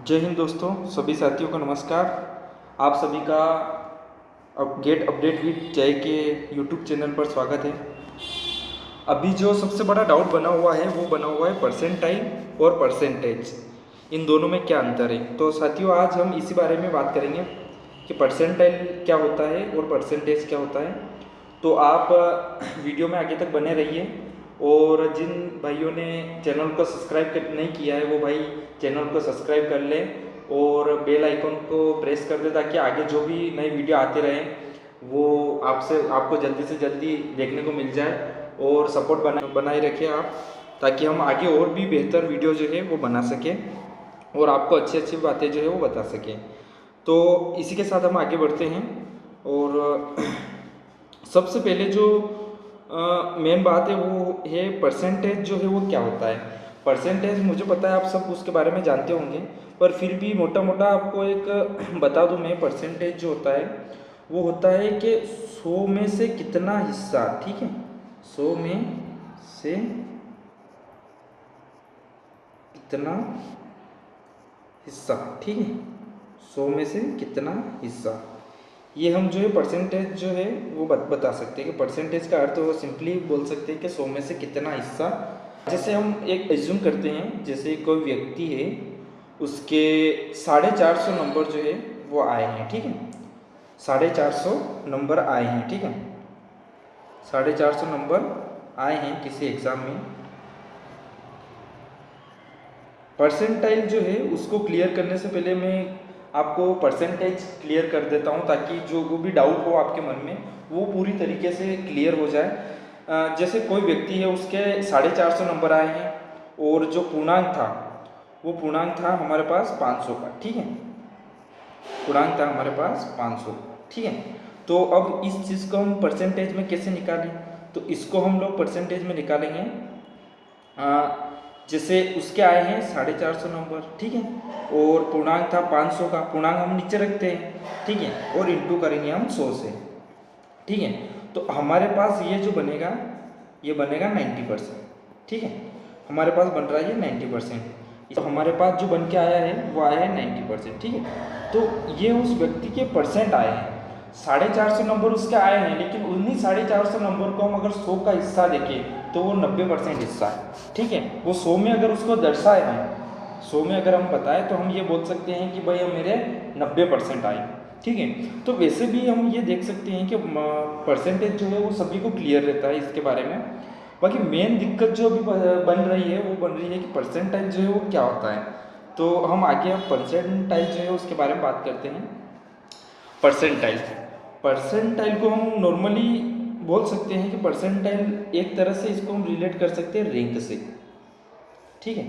जय हिंद दोस्तों, सभी साथियों को नमस्कार। आप सभी का गेट अपडेट विद जय के यूट्यूब चैनल पर स्वागत है। अभी जो सबसे बड़ा डाउट बना हुआ है वो बना हुआ है परसेंटाइल और परसेंटेज, इन दोनों में क्या अंतर है। तो साथियों, आज हम इसी बारे में बात करेंगे कि परसेंटाइल क्या होता है और परसेंटेज क्या होता है। तो आप वीडियो में आगे तक बने रहिए, और जिन भाइयों ने चैनल को सब्सक्राइब नहीं किया है वो भाई चैनल को सब्सक्राइब कर ले और बेल आइकन को प्रेस कर दे, ताकि आगे जो भी नई वीडियो आते रहे वो आपको जल्दी से जल्दी देखने को मिल जाए। और सपोर्ट बनाए रखिए आप, ताकि हम आगे और भी बेहतर वीडियो जो है वो बना सकें और आपको अच्छी अच्छी बातें जो है वो बता सकें। तो इसी के साथ हम आगे बढ़ते हैं। और सबसे पहले जो मेन बात है वो है परसेंटेज जो है वो क्या होता है। परसेंटेज मुझे पता है आप सब उसके बारे में जानते होंगे, पर फिर भी मोटा मोटा आपको एक बता दूं मैं। परसेंटेज जो होता है वो होता है कि 100 में से कितना हिस्सा, ठीक है, 100 में से कितना हिस्सा, ठीक है, 100 में से कितना हिस्सा, ये हम जो है परसेंटेज जो है वो बता सकते हैं कि परसेंटेज का अर्थ वो सिंपली बोल सकते हैं कि 100 में से कितना हिस्सा। जैसे हम एक एज्यूम करते हैं, जैसे कोई व्यक्ति है, उसके 450 नंबर जो है वो आए हैं, ठीक है, 450 नंबर आए हैं, ठीक है, 450 नंबर आए हैं किसी एग्ज़ाम में। परसेंटाइल जो है उसको क्लियर करने से पहले मैं आपको परसेंटेज क्लियर कर देता हूँ, ताकि जो भी डाउट हो आपके मन में वो पूरी तरीके से क्लियर हो जाए। जैसे कोई व्यक्ति है, उसके 450 नंबर आए हैं और जो पूर्णांक था वो पूर्णांक था हमारे पास 500 का, ठीक है, पूर्णांक था हमारे पास 500, ठीक है। तो अब इस चीज़ को हम परसेंटेज में कैसे निकालें, तो इसको हम लोग परसेंटेज में निकालेंगे। जैसे उसके आए हैं 450 नंबर, ठीक है, और पूर्णांक था 500 का, पूर्णांक हम नीचे रखते हैं, ठीक है, और इंटू करेंगे हम 100 से, ठीक है। तो हमारे पास ये जो बनेगा ये बनेगा 90%, ठीक है, हमारे पास बन रहा है ये 90%। तो हमारे पास जो बन के आया है वो आया है 90%, ठीक है। तो ये उस व्यक्ति के परसेंट आए हैं। 450 नंबर उसके आए हैं, लेकिन उन्हीं 450 नंबर को हम अगर 100 का हिस्सा देखें तो वो 90% हिस्सा है, ठीक है। वो 100 में अगर उसको दर्शाए हम 100 में अगर हम बताएं तो हम ये बोल सकते हैं कि भाई मेरे 90% आए, ठीक है। तो वैसे भी हम ये देख सकते हैं कि परसेंटेज जो है वो सभी को क्लियर रहता है इसके बारे में। बाकी मेन दिक्कत जो अभी बन रही है वो बन रही है कि परसेंटाइल जो है वो क्या होता है। तो हम आगे अब परसेंटाइल जो है उसके बारे में बात करते हैं। परसेंटाइल परसेंटाइल को हम नॉर्मली बोल सकते हैं कि परसेंटाइल एक तरह से इसको हम रिलेट कर सकते हैं रैंक से, ठीक है,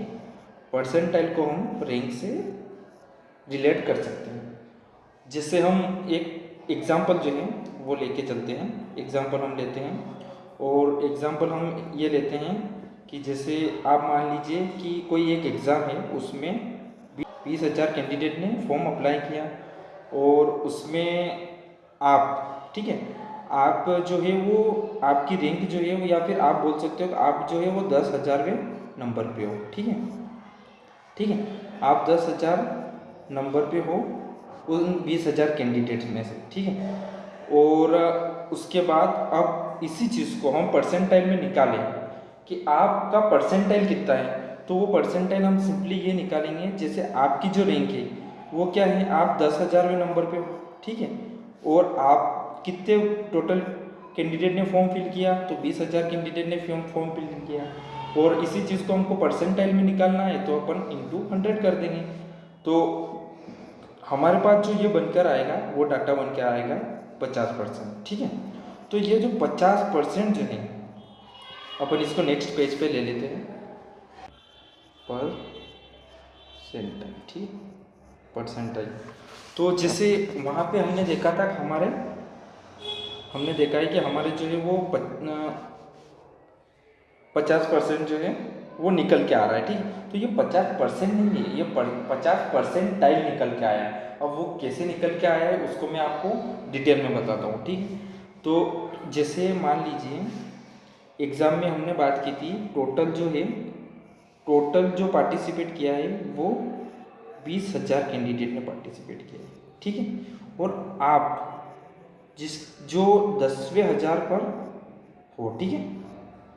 परसेंटाइल को हम रैंक से रिलेट कर सकते हैं। जैसे हम एक एग्जांपल जो है वो लेके चलते हैं, एग्जांपल हम लेते हैं, और एग्जांपल हम ये लेते हैं कि जैसे आप मान लीजिए कि कोई एक एग्ज़ाम है, उसमें 20,000 कैंडिडेट ने फॉर्म अप्लाई किया, और उसमें आप, ठीक है, आप जो है वो आपकी रैंक जो है वो, या फिर आप बोल सकते हो कि आप जो है वो 10,000वें नंबर पे हो, ठीक है, ठीक है, आप 10,000 नंबर पे हो उन 20,000 कैंडिडेट में से, ठीक है। और उसके बाद अब इसी चीज़ को हम परसेंटाइल में निकालें कि आपका परसेंटाइल कितना है, तो वो परसेंटाइल हम सिंपली ये निकालेंगे, जैसे आपकी जो रैंक है वो क्या है, आप 10,000वें नंबर पे हो, ठीक है, और आप कितने टोटल कैंडिडेट ने फॉर्म फिल किया, तो 20,000 कैंडिडेट ने फॉर्म फिल किया, और इसी चीज़ को हमको परसेंटाइल में निकालना है तो अपन इंटू 100 कर देंगे। तो हमारे पास जो ये बनकर आएगा वो डाटा बन के आएगा 50%, ठीक है। तो ये जो 50% जो है, अपन इसको नेक्स्ट पेज पे ले लेते हैं, परसेंटाइल, ठीक, परसेंटाइल। तो जैसे वहाँ पे हमने देखा था हमने देखा है कि हमारे जो है वो 50% जो है वो निकल के आ रहा है, ठीक। तो ये 50% नहीं है, ये 50% निकल के आया है। अब वो कैसे निकल के आया है उसको मैं आपको डिटेल में बताता हूँ, ठीक। तो जैसे मान लीजिए एग्ज़ाम में हमने बात की थी, टोटल जो पार्टिसिपेट किया है वो 20,000 कैंडिडेट ने पार्टिसिपेट किया है, ठीक है। और आप जो 10वें हज़ार पर हो, ठीक है,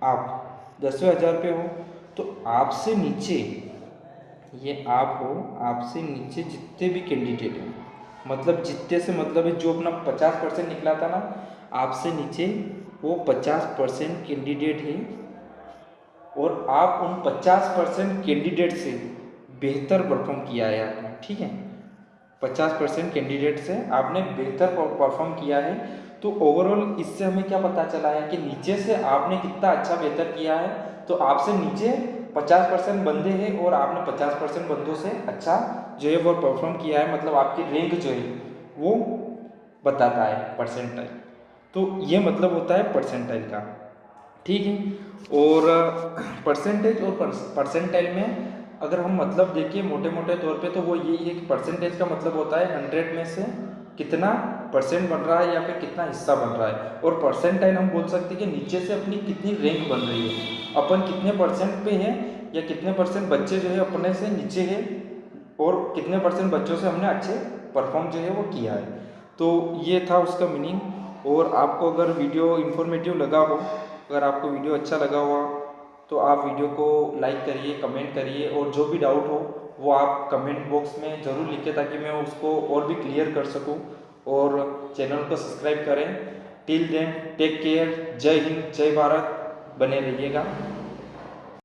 आप 10वें हज़ार पे हो, तो आपसे नीचे, ये आप हो, आपसे नीचे जितने भी कैंडिडेट हैं, मतलब जितने से मतलब है जो अपना 50% निकला था ना, आपसे नीचे वो 50% कैंडिडेट है, और आप उन 50% कैंडिडेट से बेहतर परफॉर्म किया है आपने, ठीक है। 50% कैंडिडेट से आपने बेहतर परफॉर्म किया है। तो ओवरऑल इससे हमें क्या पता चला है कि नीचे से आपने कितना अच्छा बेहतर किया है। तो आपसे नीचे 50% बंदे हैं और आपने 50% बंदों से अच्छा जो है वो परफॉर्म किया है, मतलब आपकी रैंक जो है वो बताता है परसेंटाइल। तो ये मतलब होता है परसेंटाइल का, ठीक है। और परसेंटेज और परसेंटाइल में अगर हम मतलब देखिए मोटे मोटे तौर पे, तो वो यही है कि परसेंटेज का मतलब होता है 100 में से कितना परसेंट बन रहा है या फिर कितना हिस्सा बन रहा है। और परसेंटाइल हम बोल सकते हैं कि नीचे से अपनी कितनी रैंक बन रही है, अपन कितने परसेंट पे हैं या कितने परसेंट बच्चे जो है अपने से नीचे है, और कितने परसेंट बच्चों से हमने अच्छे परफॉर्म जो है वो किया है। तो ये था उसका मीनिंग। और आपको अगर वीडियो इन्फॉर्मेटिव लगा हो, अगर आपको वीडियो अच्छा लगा हुआ, तो आप वीडियो को लाइक करिए, कमेंट करिए, और जो भी डाउट हो वो आप कमेंट बॉक्स में ज़रूर लिखें ताकि मैं उसको और भी क्लियर कर सकूं। और चैनल को सब्सक्राइब करें। टिल देन टेक केयर, जय हिंद, जय भारत, बने रहिएगा।